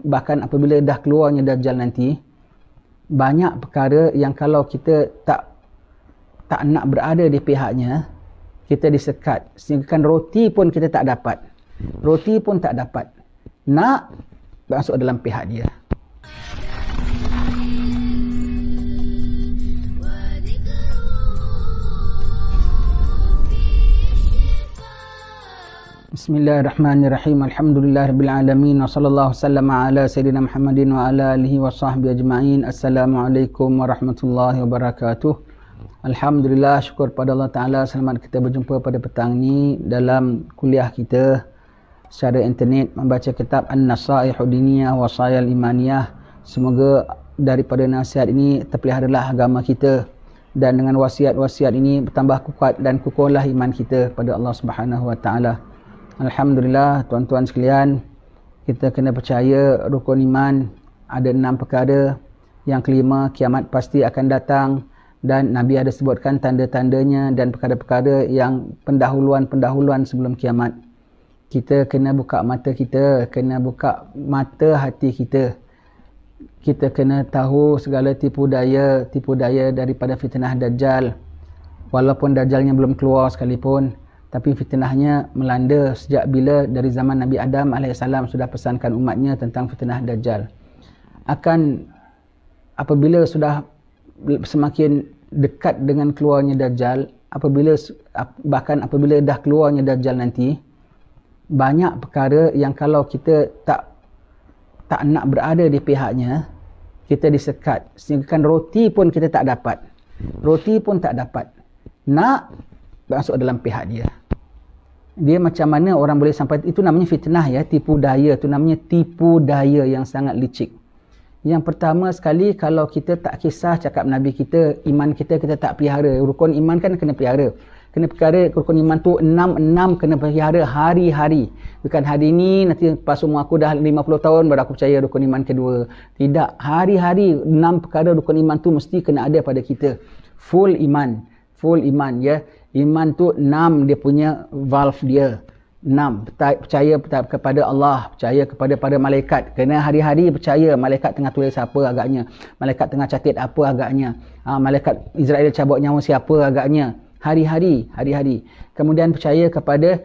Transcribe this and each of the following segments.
bahkan apabila dah keluarnya Dajjal nanti, banyak perkara yang kalau kita tak nak berada di pihaknya, kita disekat. Sehingga kan roti pun kita tak dapat. Roti pun tak dapat. Nak masuk dalam pihak dia. Bismillahirrahmanirrahim. Alhamdulillahirrabbilalamin. Wa sallallahu sallama ala Sayyidina Muhammadin wa ala alihi wa sahbihi ajma'in. Assalamualaikum warahmatullahi wabarakatuh. Alhamdulillah, syukur pada Allah Ta'ala. Selamat kita berjumpa pada petang ini dalam kuliah kita secara internet membaca kitab An-Nasaihu Diniyah wa Wasayal Imaniyah. Semoga daripada nasihat ini terpeliharalah agama kita, dan dengan wasiat-wasiat ini bertambah kuat dan kukuhlah iman kita pada Allah Subhanahu wa Ta'ala. Alhamdulillah, tuan-tuan sekalian, kita kena percaya rukun iman ada 6 perkara. Yang kelima, kiamat pasti akan datang, dan Nabi ada sebutkan tanda-tandanya dan perkara-perkara yang pendahuluan sebelum kiamat. Kita kena buka mata kita, kena buka mata hati kita. Kita kena tahu segala tipu daya daripada fitnah Dajjal. Walaupun Dajjalnya belum keluar sekalipun, tapi fitnahnya melanda sejak bila? Dari zaman Nabi Adam AS sudah pesankan umatnya tentang fitnah Dajjal. Apabila sudah semakin dekat dengan keluarnya Dajjal, bahkan apabila dah keluarnya Dajjal nanti, banyak perkara yang kalau kita tak nak berada di pihaknya, kita disekat. Sehingga kan roti pun kita tak dapat. Roti pun tak dapat. Nak masuk dalam pihak dia. Dia macam mana orang boleh sampai, itu namanya fitnah ya, tipu daya. Itu namanya tipu daya yang sangat licik. Yang pertama sekali, kalau kita tak kisah cakap Nabi kita, iman kita tak pelihara. Rukun iman kan kena pelihara. Kena pelihara rukun iman tu 6 kena pelihara hari-hari. Bukan hari ni, nanti pas umur aku dah 50 tahun baru aku percaya rukun iman kedua. Tidak, hari-hari 6 perkara rukun iman tu mesti kena ada pada kita. Full iman ya. Iman tu 6 dia punya valve dia. 6, percaya kepada Allah, percaya kepada malaikat. Kena hari-hari percaya malaikat tengah tulis apa agaknya, malaikat tengah catat apa agaknya, malaikat Israel cabut nyawa siapa agaknya. Hari-hari. Kemudian percaya kepada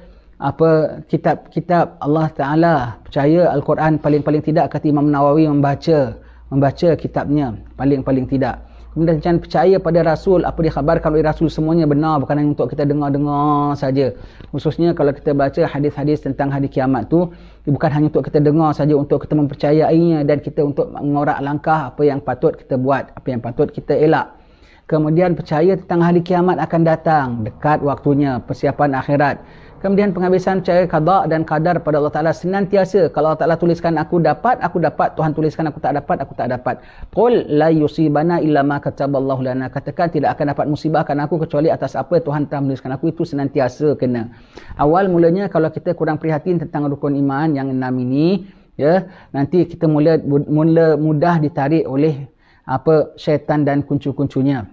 kitab Allah Ta'ala. Percaya Al-Quran, paling tidak kata Imam Nawawi membaca kitabnya, paling tidak. Kemudian jangan percaya pada Rasul, apa dikhabarkan oleh Rasul semuanya benar, bukan hanya untuk kita dengar saja. Khususnya kalau kita baca hadis-hadis tentang hari kiamat tu, bukan hanya untuk kita dengar saja, untuk kita mempercayainya, dan kita untuk mengorak langkah apa yang patut kita buat, apa yang patut kita elak. Kemudian percaya tentang hari kiamat akan datang, dekat waktunya, persiapan akhirat. Kemudian penghabisan percaya qada dan qadar pada Allah Ta'ala senantiasa. Kalau Allah Ta'ala tuliskan aku dapat. Tuhan tuliskan aku tak dapat. Qul la yusibana illa ma kataballahu lana. Katakan tidak akan dapat musibahkan aku kecuali atas apa Tuhan telah menuliskan aku. Itu senantiasa kena. Awal mulanya kalau kita kurang prihatin tentang rukun iman yang 6 ini, ya, nanti kita mula mudah ditarik oleh syaitan dan kuncu-kuncunya.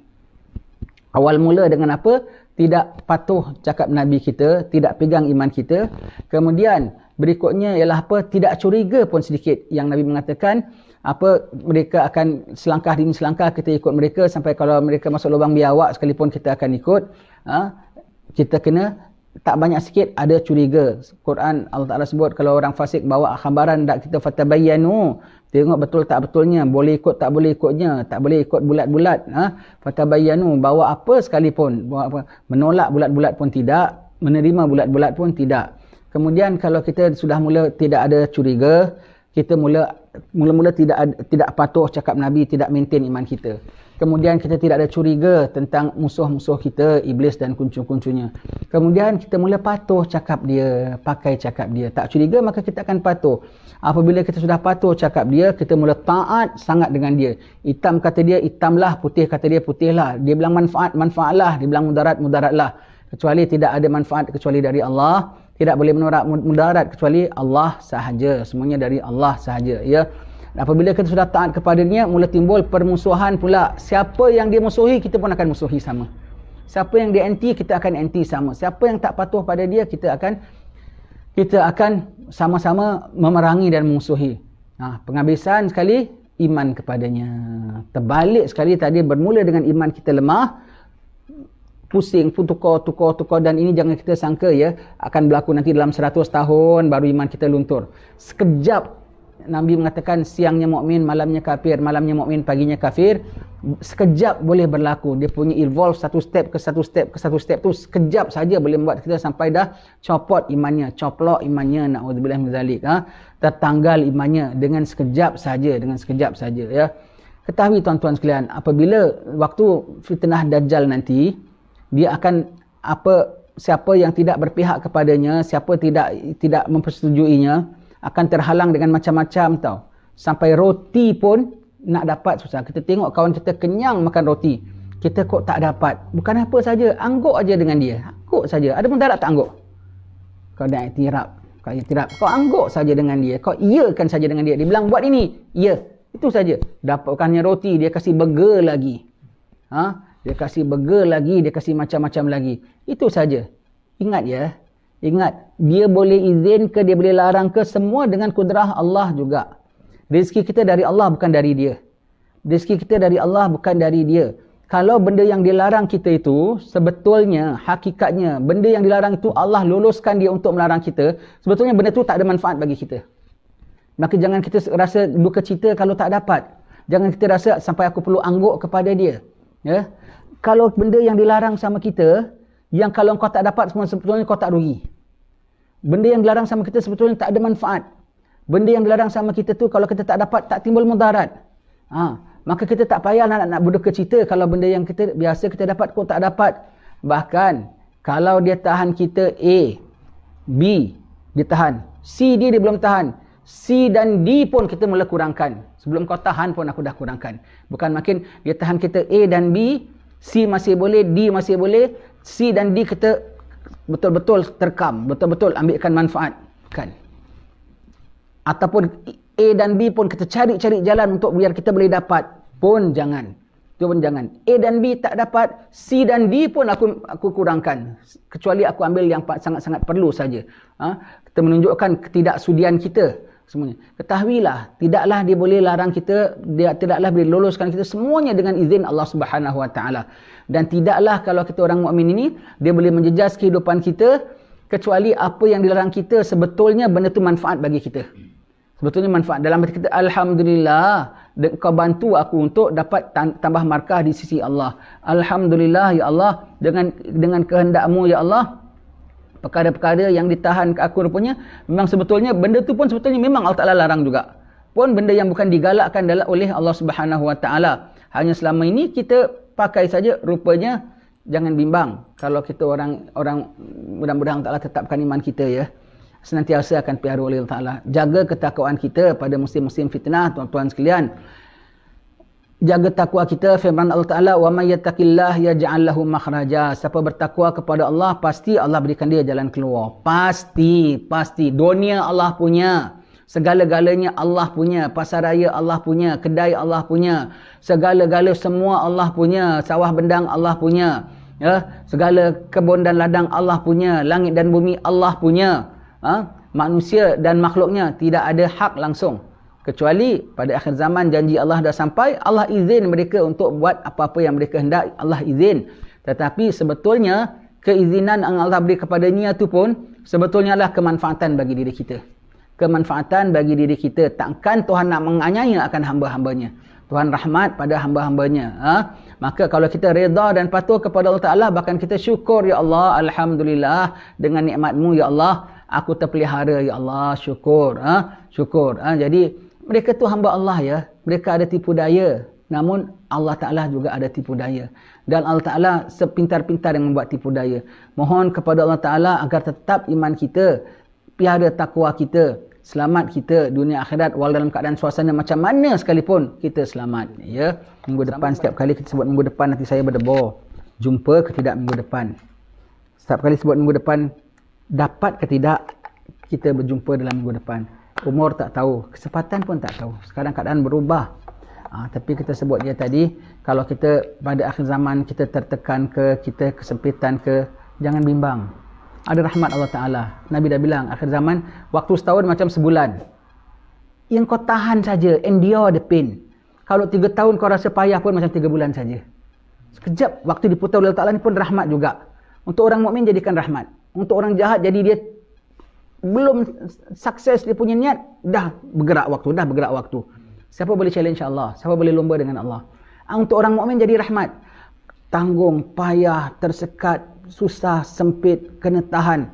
Awal mula dengan apa? Tidak patuh cakap Nabi kita, tidak pegang iman kita. Kemudian berikutnya ialah tidak curiga pun sedikit. Yang Nabi mengatakan mereka akan selangkah demi selangkah kita ikut mereka, sampai kalau mereka masuk lubang biawak sekalipun kita akan ikut. Kita kena tak banyak sikit ada curiga. Quran Allah Ta'ala sebut kalau orang fasik bawa khabaran dak kita fatabayyanu, tengok betul tak betulnya, boleh ikut tak boleh ikutnya, tak boleh ikut bulat-bulat. Fatabayyanu, bawa apa sekalipun, menolak bulat-bulat pun tidak, menerima bulat-bulat pun tidak. Kemudian kalau kita sudah mula tidak ada curiga, kita mula-mula tidak patuh cakap Nabi, tidak maintain iman kita. Kemudian kita tidak ada curiga tentang musuh-musuh kita, iblis dan kuncu-kuncunya. Kemudian kita mula patuh cakap dia, pakai cakap dia. Tak curiga maka kita akan patuh. Apabila kita sudah patuh cakap dia, kita mula taat sangat dengan dia. Hitam kata dia hitamlah, putih kata dia putihlah. Dia bilang manfaatlah, dia bilang mudaratlah. Kecuali tidak ada manfaat kecuali dari Allah. Tidak boleh menolak mudarat kecuali Allah sahaja. Semuanya dari Allah sahaja, ya. Apabila kita sudah taat kepadanya, mula timbul permusuhan pula. Siapa yang dia musuhi, kita pun akan musuhi sama. Siapa yang dia anti, kita akan anti sama. Siapa yang tak patuh pada dia, kita akan sama-sama memerangi dan memusuhi. Penghabisan sekali iman kepadanya. Terbalik sekali, tadi bermula dengan iman kita lemah, pusing, tukar, dan ini jangan kita sangka ya akan berlaku nanti dalam 100 tahun baru iman kita luntur. Sekejap Nabi mengatakan siangnya mukmin, malamnya kafir, malamnya mukmin, paginya kafir. Sekejap boleh berlaku. Dia punya evolve satu step ke satu step tu sekejap saja boleh membuat kita sampai dah copot imannya, coplok imannya, naudzubillah min zalik, tertanggal imannya dengan sekejap saja, ya. Ketahui tuan-tuan sekalian, apabila waktu fitnah Dajjal nanti, dia akan siapa yang tidak berpihak kepadanya, siapa tidak mempersetujuinya akan terhalang dengan macam-macam tau. Sampai roti pun nak dapat susah. Kita tengok kawan kita kenyang makan roti, kita kok tak dapat. Bukan apa saja, angguk aja dengan dia. Angguk saja. Ada mudarat tak angguk? Kau dah iktiraf, kau angguk saja dengan dia. Kau iyakan saja dengan dia. Dia bilang buat ini, iya. Itu saja. Dapatkannya roti, dia kasih burger lagi. Dia kasih burger lagi, dia kasih macam-macam lagi. Itu saja. Ingat ya. Ingat, dia boleh izin ke, dia boleh larang ke, semua dengan kudrah Allah juga. Rezeki kita dari Allah, bukan dari dia. Rezeki kita dari Allah, bukan dari dia. Kalau benda yang dilarang kita itu, sebetulnya, hakikatnya, benda yang dilarang itu Allah loloskan dia untuk melarang kita, sebetulnya benda itu tak ada manfaat bagi kita. Maka jangan kita rasa duka cita kalau tak dapat. Jangan kita rasa sampai aku perlu angguk kepada dia. Ya? Kalau benda yang dilarang sama kita, yang kalau kau tak dapat semua, sebetulnya kau tak rugi. Benda yang dilarang sama kita sebetulnya tak ada manfaat. Benda yang dilarang sama kita tu kalau kita tak dapat, tak timbul mudarat. Maka kita tak payah nak berduka cita kalau benda yang kita biasa kita dapat kau tak dapat. Bahkan kalau dia tahan kita A, B dia tahan, C dia belum tahan, C dan D pun kita mula kurangkan. Sebelum kau tahan pun aku dah kurangkan. Bukan makin dia tahan kita A dan B, C masih boleh, D masih boleh, C dan D kita betul-betul terkam, betul-betul ambilkan manfaat kan. Ataupun A dan B pun kita cari-cari jalan untuk biar kita boleh dapat, pun jangan. Itu pun jangan. A dan B tak dapat, C dan D pun aku kurangkan. Kecuali aku ambil yang sangat-sangat perlu saja. Kita menunjukkan ketidaksudian kita semuanya. Ketahuilah, tidaklah dia boleh larang kita, dia tidaklah boleh loloskan kita, semuanya dengan izin Allah Subhanahu Wa Taala. Dan tidaklah kalau kita orang mukmin ini, dia boleh menjejas kehidupan kita, kecuali apa yang dilarang kita, sebetulnya benda itu manfaat bagi kita. Sebetulnya manfaat. Dalam hati kita, Alhamdulillah, kau bantu aku untuk dapat tambah markah di sisi Allah. Alhamdulillah, ya Allah, dengan kehendakmu, ya Allah, perkara-perkara yang ditahan ke aku rupanya, memang sebetulnya, benda tu pun sebetulnya memang Allah Ta'ala larang juga. Pun benda yang bukan digalakkan oleh Allah Subhanahu Wa Taala. Hanya selama ini kita pakai saja, rupanya jangan bimbang. Kalau kita orang mudah-mudahan Allah Ta'ala tetapkan iman kita ya. Senantiasa akan pelihara oleh Allah Ta'ala. Jaga ketakwaan kita pada musim-musim fitnah, tuan-tuan sekalian. Jaga takwa kita, firman Allah Ta'ala, wa may yattaqillah yaj'al lahu makhraja. Siapa bertakwa kepada Allah, pasti Allah berikan dia jalan keluar. Pasti. Dunia Allah punya. Segala-galanya Allah punya. Pasar raya Allah punya. Kedai Allah punya. Segala-gala semua Allah punya. Sawah bendang Allah punya. Ya, segala kebun dan ladang Allah punya. Langit dan bumi Allah punya. Manusia dan makhluknya tidak ada hak langsung. Kecuali pada akhir zaman janji Allah dah sampai, Allah izin mereka untuk buat apa-apa yang mereka hendak, Allah izin. Tetapi sebetulnya keizinan yang Allah beri kepadanya itu pun sebetulnya adalah kemanfaatan bagi diri kita. Kemanfaatan bagi diri kita. Takkan Tuhan nak menganiaya akan hamba-hambanya. Tuhan rahmat pada hamba-hambanya. Maka kalau kita reda dan patuh kepada Allah Ta'ala, bahkan kita syukur, ya Allah, Alhamdulillah, dengan nikmat-Mu, ya Allah, aku terpelihara, ya Allah, syukur. Syukur. Jadi mereka tu hamba Allah ya. Mereka ada tipu daya. Namun Allah Ta'ala juga ada tipu daya. Dan Allah Ta'ala sepintar-pintar yang membuat tipu daya. Mohon kepada Allah Ta'ala agar tetap iman kita, pelihara takwa kita, selamat kita dunia akhirat, walau dalam keadaan suasana macam mana sekalipun kita selamat. Ya. Minggu depan, setiap kali kita sebut minggu depan, nanti saya berdebar. Jumpa ke tidak minggu depan? Setiap kali sebut minggu depan, dapat ke tidak kita berjumpa dalam minggu depan? Umur tak tahu, kesempatan pun tak tahu. Sekarang keadaan berubah. Tapi kita sebut dia tadi, kalau kita pada akhir zaman kita tertekan ke, kita kesempitan ke, jangan bimbang. Ada rahmat Allah Ta'ala. Nabi dah bilang, akhir zaman, waktu setahun macam sebulan. yang kau tahan saja, endure the pain. Kalau 3 tahun kau rasa payah pun macam 3 bulan saja. Sekejap waktu diputar oleh Allah Ta'ala ni pun rahmat juga. Untuk orang mukmin jadikan rahmat. Untuk orang jahat jadi dia belum sukses dia punya niat, dah bergerak waktu. Siapa boleh challenge Allah? Siapa boleh lomba dengan Allah? Untuk orang mukmin jadi rahmat. Tanggung, payah, tersekat, susah, sempit, kena tahan.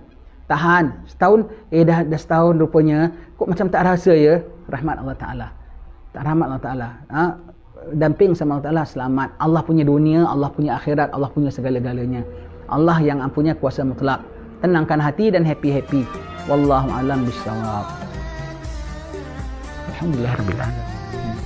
Setahun, dah setahun rupanya, kok macam tak rasa ya? Rahmat Allah Ta'ala. Rahmat Allah Ta'ala. Damping sama Allah Ta'ala, selamat. Allah punya dunia, Allah punya akhirat, Allah punya segala-galanya. Allah yang punya kuasa mutlak. Tenangkan hati dan happy-happy. Wallahu a'lam bishawab. Alhamdulillah rabbil alamin.